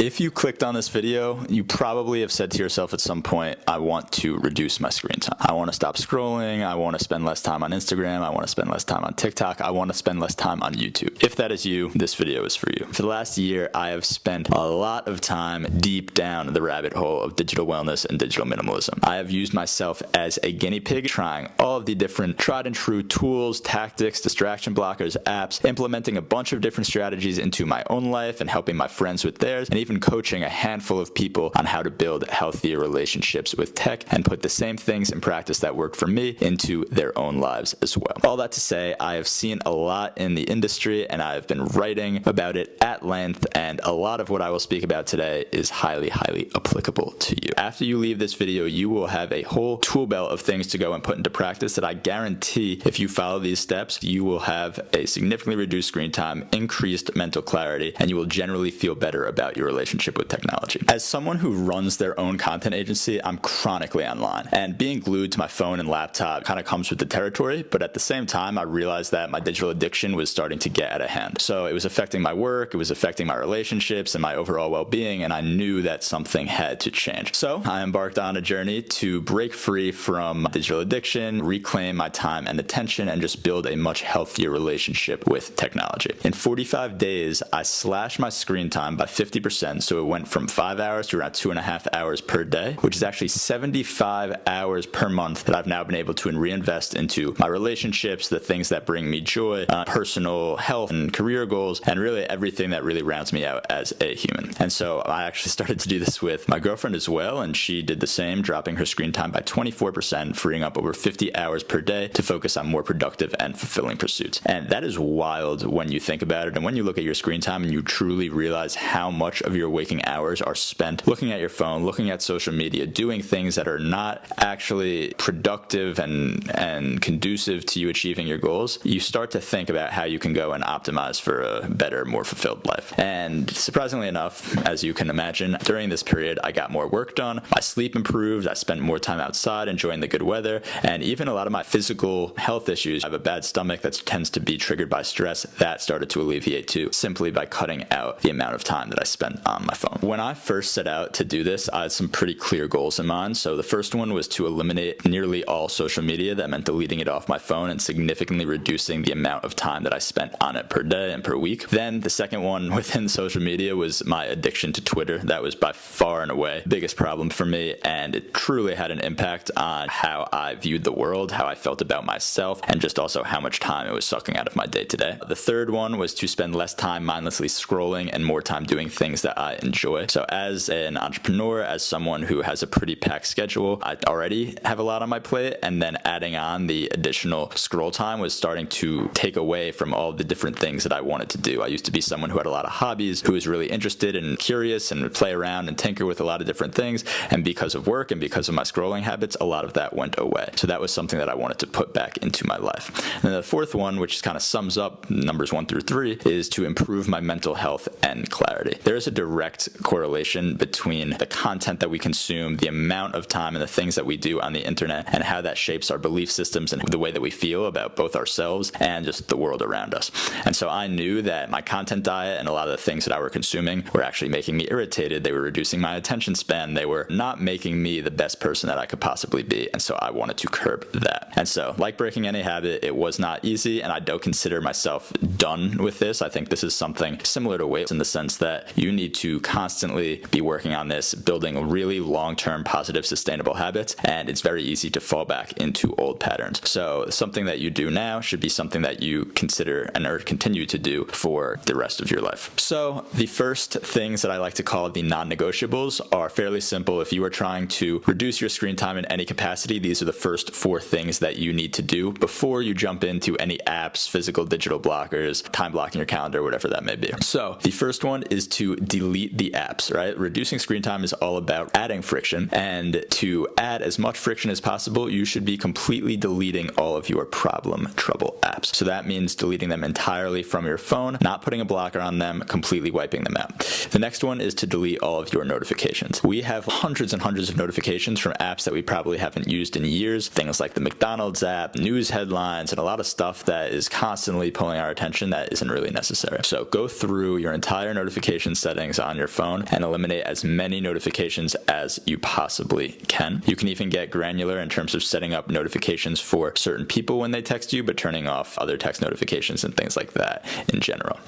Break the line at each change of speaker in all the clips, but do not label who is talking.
If you clicked on this video, you probably have said to yourself at some point, I want to reduce my screen time. I want to stop scrolling. I want to spend less time on Instagram. I want to spend less time on TikTok. I want to spend less time on YouTube. If that is you, this video is for you. For the last year, I have spent a lot of time deep down the rabbit hole of digital wellness and digital minimalism. I have used myself as a guinea pig, trying all of the different tried and true tools, tactics, distraction blockers, apps, implementing a bunch of different strategies into my own life and helping my friends with theirs, and even coaching a handful of people on how to build healthier relationships with tech and put the same things in practice that worked for me into their own lives as well. All that to say, I have seen a lot in the industry and I have been writing about it at length, and a lot of what I will speak about today is highly applicable to you. After you leave this video, you will have a whole tool belt of things to go and put into practice that I guarantee if you follow these steps, you will have a significantly reduced screen time, increased mental clarity, and you will generally feel better about your relationship with technology. As someone who runs their own content agency, I'm chronically online, and being glued to my phone and laptop kind of comes with the territory, but at the same time, I realized that my digital addiction was starting to get out of hand. So it was affecting my work, it was affecting my relationships and my overall well-being, and I knew that something had to change. So I embarked on a journey to break free from digital addiction, reclaim my time and attention, and just build a much healthier relationship with technology. In 45 days, I slashed my screen time by 50%, so it went from 5 hours to around 2.5 hours per day, which is actually 75 hours per month that I've now been able to reinvest into my relationships, the things that bring me joy, personal health and career goals, and really everything that really rounds me out as a human. And so I actually started to do this with my girlfriend as well, and she did the same, dropping her screen time by 24%, freeing up over 50 hours per day to focus on more productive and fulfilling pursuits. And that is wild when you think about it, and when you look at your screen time and you truly realize how much of your waking hours are spent looking at your phone, looking at social media, doing things that are not actually productive and conducive to you achieving your goals, you start to think about how you can go and optimize for a better, more fulfilled life. And surprisingly enough, as you can imagine, during this period, I got more work done, my sleep improved, I spent more time outside enjoying the good weather, and even a lot of my physical health issues. I have a bad stomach that tends to be triggered by stress. That started to alleviate too, simply by cutting out the amount of time that I spent on my phone. When I first set out to do this, I had some pretty clear goals in mind. So the first one was to eliminate nearly all social media. That meant deleting it off my phone and significantly reducing the amount of time that I spent on it per day and per week. Then the second one within social media was my addiction to Twitter. That was by far and away the biggest problem for me, and it truly had an impact on how I viewed the world, how I felt about myself, and just also how much time it was sucking out of my day to day. The third one was to spend less time mindlessly scrolling and more time doing things that I enjoy. So as an entrepreneur, as someone who has a pretty packed schedule, I already have a lot on my plate, and then adding on the additional scroll time was starting to take away from all the different things that I wanted to do. I used to be someone who had a lot of hobbies, who was really interested and curious and would play around and tinker with a lot of different things, and because of work and because of my scrolling habits, a lot of that went away. So that was something that I wanted to put back into my life. And the fourth one, which kind of sums up numbers 1 through 3, is to improve my mental health and clarity. There is a direct correlation between the content that we consume, the amount of time, and the things that we do on the internet, and how that shapes our belief systems and the way that we feel about both ourselves and just the world around us. And so I knew that my content diet and a lot of the things that I were consuming were actually making me irritated. They were reducing my attention span. They were not making me the best person that I could possibly be. And so I wanted to curb that. And so, like breaking any habit, it was not easy, and I don't consider myself done with this. I think this is something similar to weights in the sense that you need to constantly be working on this, building really long-term, positive, sustainable habits, and it's very easy to fall back into old patterns. So something that you do now should be something that you consider and or continue to do for the rest of your life. So the first things that I like to call the non-negotiables are fairly simple. If you are trying to reduce your screen time in any capacity, these are the first 4 things that you need to do before you jump into any apps, physical, digital blockers, time blocking your calendar, whatever that may be. So the first one is to delete the apps, right? Reducing screen time is all about adding friction, and to add as much friction as possible, you should be completely deleting all of your problem, trouble apps. So that means deleting them entirely from your phone, not putting a blocker on them, completely wiping them out. The next one is to delete all of your notifications. We have hundreds and hundreds of notifications from apps that we probably haven't used in years, things like the McDonald's app, news headlines, and a lot of stuff that is constantly pulling our attention that isn't really necessary. So go through your entire notification settings, settings on your phone and eliminate as many notifications as you possibly can. You can even get granular in terms of setting up notifications for certain people when they text you, but turning off other text notifications and things like that in general.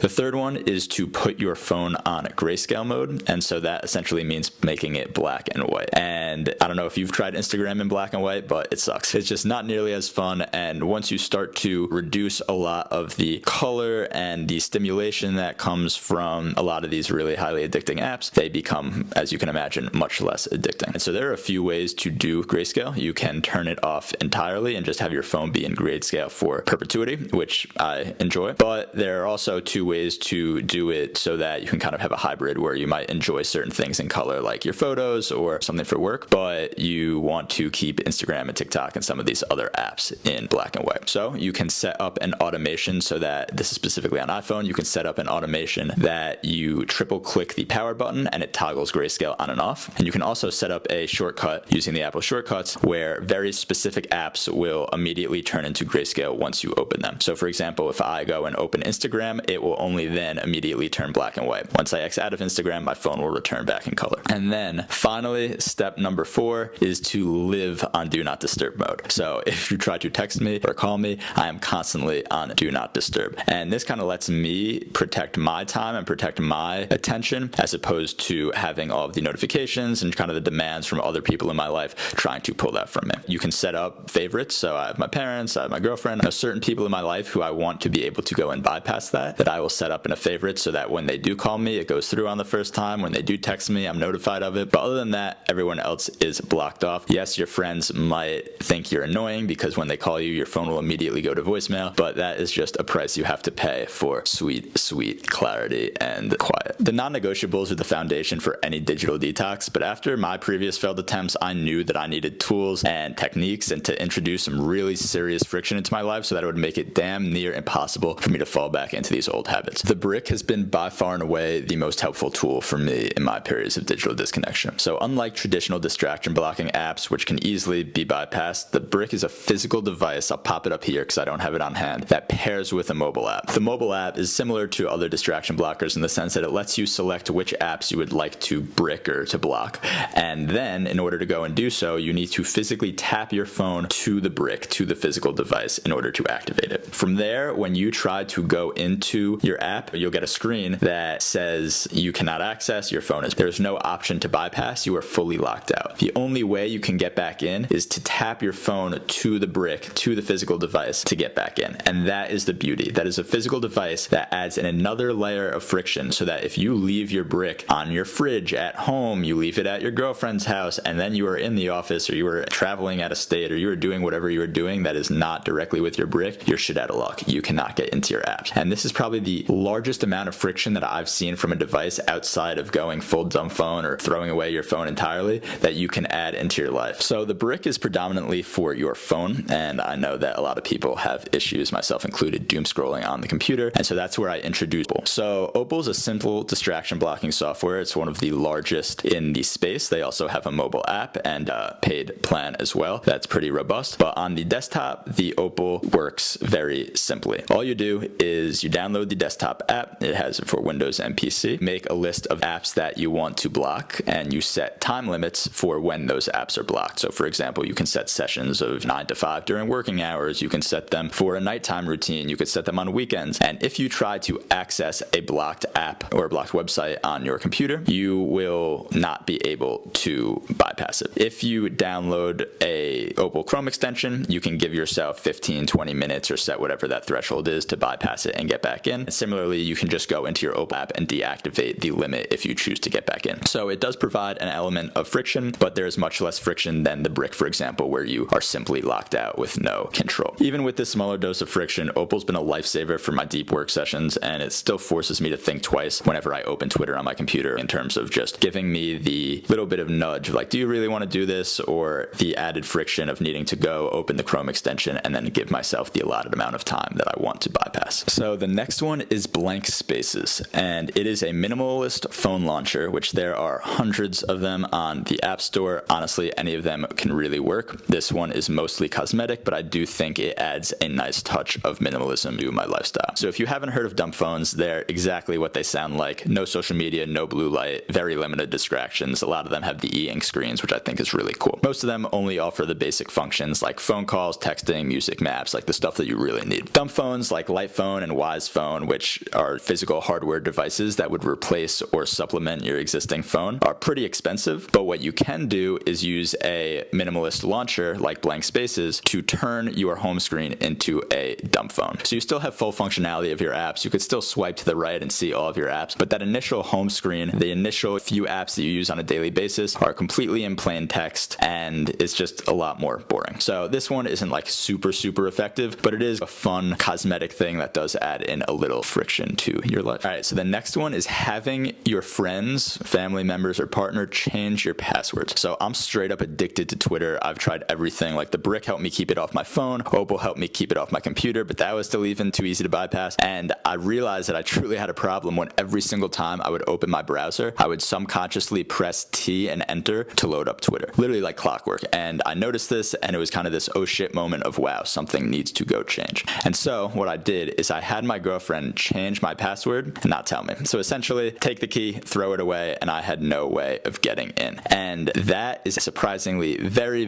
The third one is to put your phone on grayscale mode, and so that essentially means making it black and white. And I don't know if you've tried Instagram in black and white, but it sucks. It's just not nearly as fun, and once you start to reduce a lot of the color and the stimulation that comes from a lot of these really highly addicting apps, they become, as you can imagine, much less addicting. And so there are a few ways to do grayscale. You can turn it off entirely and just have your phone be in grayscale for perpetuity, which I enjoy. But there are also two ways to do it so that you can kind of have a hybrid where you might enjoy certain things in color, like your photos or something for work, but you want to keep Instagram and TikTok and some of these other apps in black and white. So you can set up an automation so that, this is specifically on iPhone, you can set up an automation that you triple click the power button and it toggles grayscale on and off. And you can also set up a shortcut using the Apple shortcuts where very specific apps will immediately turn into grayscale once you open them. So for example, if I go and open Instagram, it will only then immediately turn black and white. Once I X out of Instagram, my phone will return back in color. And then finally, step number 4 is to live on do not disturb mode. So if you try to text me or call me, I am constantly on do not disturb. And this kind of lets me protect my time and protect my attention as opposed to having all of the notifications and kind of the demands from other people in my life trying to pull that from me. You can set up favorites. So I have my parents, I have my girlfriend, I have certain people in my life who I want to be able to go and bypass that I will set up in a favorite so that when they do call me, it goes through on the first time. When they do text me, I'm notified of it. But other than that, everyone else is blocked off. Yes, your friends might think you're annoying because when they call you, your phone will immediately go to voicemail, but that is just a price you have to pay for sweet, sweet clarity and quiet. The non-negotiables are the foundation for any digital detox, but after my previous failed attempts, I knew that I needed tools and techniques and to introduce some really serious friction into my life so that it would make it damn near impossible for me to fall back into these old habits. The brick has been by far and away the most helpful tool for me in my periods of digital disconnection. So unlike traditional distraction blocking apps, which can easily be bypassed, the brick is a physical device, I'll pop it up here because I don't have it on hand, that pairs with a mobile app. The mobile app is similar to other distraction blockers in the sense that it lets you select which apps you would like to brick or to block. And then in order to go and do so, you need to physically tap your phone to the brick, to the physical device in order to activate it. From there, when you try to go into your app, you'll get a screen that says you cannot access, your phone is, there's no option to bypass, you are fully locked out. The only way you can get back in is to tap your phone to the brick, to the physical device to get back in. And that is the beauty. That is a physical device that adds in another layer of friction so that if you leave your brick on your fridge at home, you leave it at your girlfriend's house, and then you are in the office or you are traveling out of state or you are doing whatever you are doing that is not directly with your brick, you're shit out of luck. You cannot get into your apps. And this is probably the largest amount of friction that I've seen from a device outside of going full dumb phone or throwing away your phone entirely that you can add into your life. So the brick is predominantly for your phone, and I know that a lot of people have issues, myself included, doom scrolling on the computer, and so that's where I introduced Opal. So Opal is a simple distraction blocking software. It's one of the largest in the space. They also have a mobile app and a paid plan as well. That's pretty robust. But on the desktop, the Opal works very simply. All you do is you download the desktop app. It has it for Windows and PC. Make a list of apps that you want to block, and you set time limits for when those apps are blocked. So for example, you can set sessions of 9 to 5 during working hours. You can set them for a nighttime routine. You could set them on weekends. And if you try to access a blocked app or a blocked website on your computer, you will not be able to bypass it. If you download a Opal Chrome extension, you can give yourself 15, 20 minutes or set whatever that threshold is to bypass it and get back in. Similarly, you can just go into your Opal app and deactivate the limit if you choose to get back in. So it does provide an element of friction, but there's much less friction than the brick, for example, where you are simply locked out with no control. Even with this smaller dose of friction, Opal's been a lifesaver for my deep work sessions, and it still forces me to think twice whenever I open Twitter on my computer in terms of just giving me the little bit of nudge, like, do you really want to do this? Or the added friction of needing to go open the Chrome extension and then give myself the allotted amount of time that I want to bypass. So the next one is Blank Spaces, and it is a minimalist phone launcher, which there are hundreds of them on the App Store. Honestly, any of them can really work. This one is mostly cosmetic, but I do think it adds a nice touch of minimalism to my lifestyle. So if you haven't heard of dumb phones, they're exactly what they sound down like no social media, no blue light, very limited distractions. A lot of them have the e-ink screens, which I think is really cool. Most of them only offer the basic functions like phone calls, texting, music, maps, like the stuff that you really need. Dumb phones like Light Phone and Wise Phone, which are physical hardware devices that would replace or supplement your existing phone, are pretty expensive, but what you can do is use a minimalist launcher like Blank Spaces to turn your home screen into a dumb phone. So you still have full functionality of your apps. You could still swipe to the right and see all of your apps, but that initial home screen, the initial few apps that you use on a daily basis are completely in plain text, and it's just a lot more boring. So this one isn't like super effective, but it is a fun cosmetic thing that does add in a little friction to your life. All right, so the next one is having your friends, family members, or partner change your passwords. So I'm straight up addicted to Twitter. I've tried everything. Like the Brick helped me keep it off my phone, Opal helped me keep it off my computer, but that was still even too easy to bypass. And I realized that I truly had a problem when every single time I would open my browser, I would subconsciously press T and enter to load up Twitter. Literally like clockwork. And I noticed this, and it was kind of this oh shit moment of wow, something needs to go change. And so what I did is I had my girlfriend change my password and not tell me. So essentially take the key, throw it away, and I had no way of getting in. And that is surprisingly very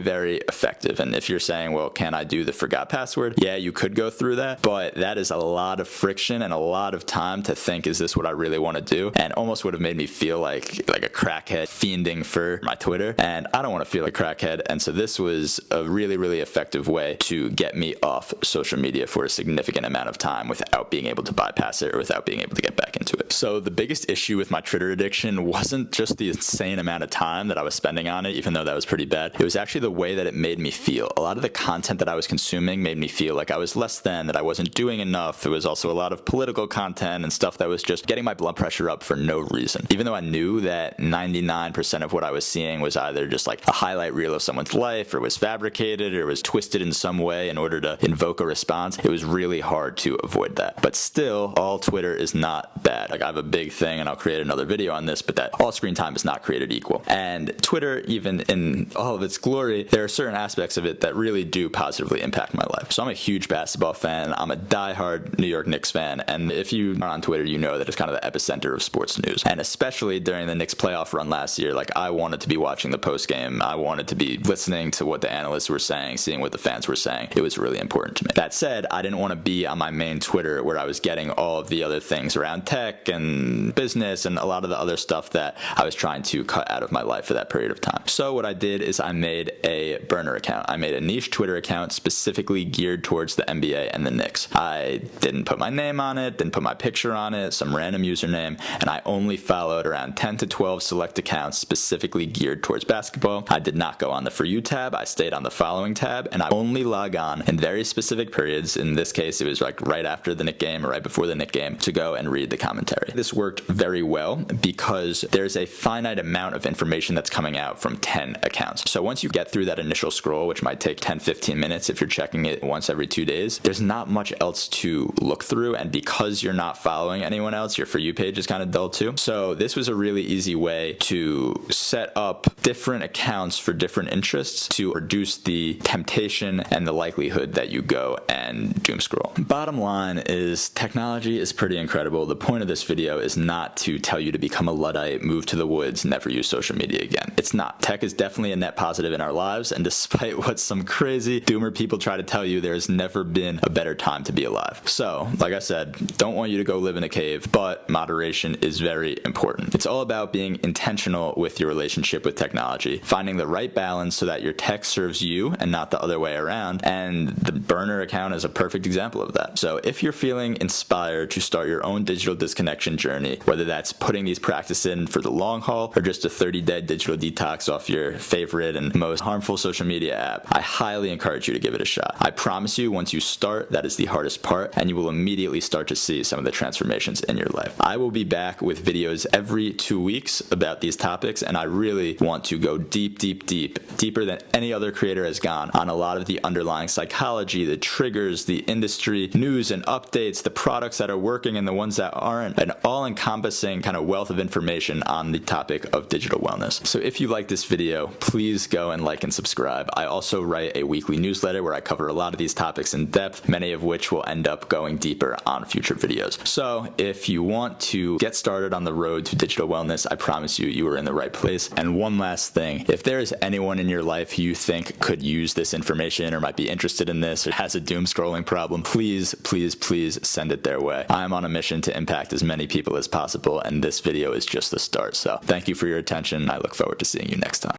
effective. And if you're saying, well, can I do the forgot password? Yeah, you could go through that, but that is a lot of friction and a lot of time to think, is this what I really want to do? And almost would have made me feel like a crackhead fiending for my Twitter. And I don't want to feel like a crackhead. And so this was a really effective way to get me off social media for a significant amount of time without being able to bypass it or without being able to get back into it. So the biggest issue with my Twitter addiction wasn't just the insane amount of time that I was spending on it, even though that was pretty bad. It was actually the way that it made me feel. A lot of the content that I was consuming made me feel like I was less than, that I wasn't doing enough. It was also a lot of political content and stuff that was just getting my blood pressure up for no reason. Even though I knew that 99% of what I was seeing was either just like a highlight reel of someone's life, or was fabricated, or was twisted in some way in order to invoke a response, it was really hard to avoid that. But still, all Twitter is not bad. Like I have a big thing, and I'll create another video on this, but that all screen time is not created equal. And Twitter, even in all of its glory, there are certain aspects of it that really do positively impact my life. So I'm a huge basketball fan. I'm a diehard New York Knicks fan. And if you are on Twitter, you know that it's kind of the epicenter of sports news. And especially during the Knicks playoff run last year, like I wanted to be watching the post game. I wanted to be listening to what the analysts were saying, seeing what the fans were saying. It was really important to me. That said, I didn't want to be on my main Twitter where I was getting all of the other things around tech and business and a lot of the other stuff that I was trying to cut out of my life for that period of time. So what I did is I made a burner account. I made a niche Twitter account specifically geared towards the NBA and the Knicks. I didn't put my name on it, didn't put my picture on it, some random username, and I only followed around 10 to 12 select accounts specifically geared towards basketball. I did not go on the For You tab. I stayed on the Following tab, and I only log on in very specific periods. In this case, it was like right after the Knick game or right before the Knick game to go and read the commentary. This worked very well because there's a finite amount of information that's coming out from 10 accounts. So once you get through that initial scroll, which might take 10-15 minutes if you're checking it once every 2 days, there's not much else to look through, and because you're not following anyone else, your For You page is kind of dull too. So this was a really easy way to set up different accounts for different interests to reduce the temptation and the likelihood that you go and doom scroll. Bottom line is technology is pretty incredible. The point of this video is not to tell you to become a Luddite, move to the woods, never use social media again. It's not. Tech is definitely a net positive in our lives, and despite what some crazy doomer people try to tell you, there's never been a better time to be alive. So, like I said, don't want you to go live in a cave, but moderation is very important. It's all about being intentional with your relationship with technology, finding the right balance so that your tech serves you and not the other way around, and the burner account is a perfect example of that. So if you're feeling inspired to start your own digital disconnection journey, whether that's putting these practices in for the long haul or just a 30-day digital detox off your favorite and most harmful social media app, I highly encourage you to give it a shot. I promise you, once you start, that is the hardest part, and you will immediately start to see some of the transformations in your life. I will be back with videos every 2 weeks about these topics, and I really want to go deeper than any other creator has gone on a lot of the underlying psychology, the triggers, the industry news and updates, the products that are working and the ones that aren't, an all-encompassing kind of wealth of information on the topic of digital wellness. So if you like this video, please go and like and subscribe. I also write a weekly newsletter where I cover a lot of these topics in depth, many of which will end up going deeper on future videos. So if you want want to get started on the road to digital wellness, I promise you, you are in the right place. And one last thing, if there is anyone in your life you think could use this information or might be interested in this or has a doom scrolling problem, please, please, please send it their way. I'm on a mission to impact as many people as possible, and this video is just the start. So thank you for your attention. I look forward to seeing you next time.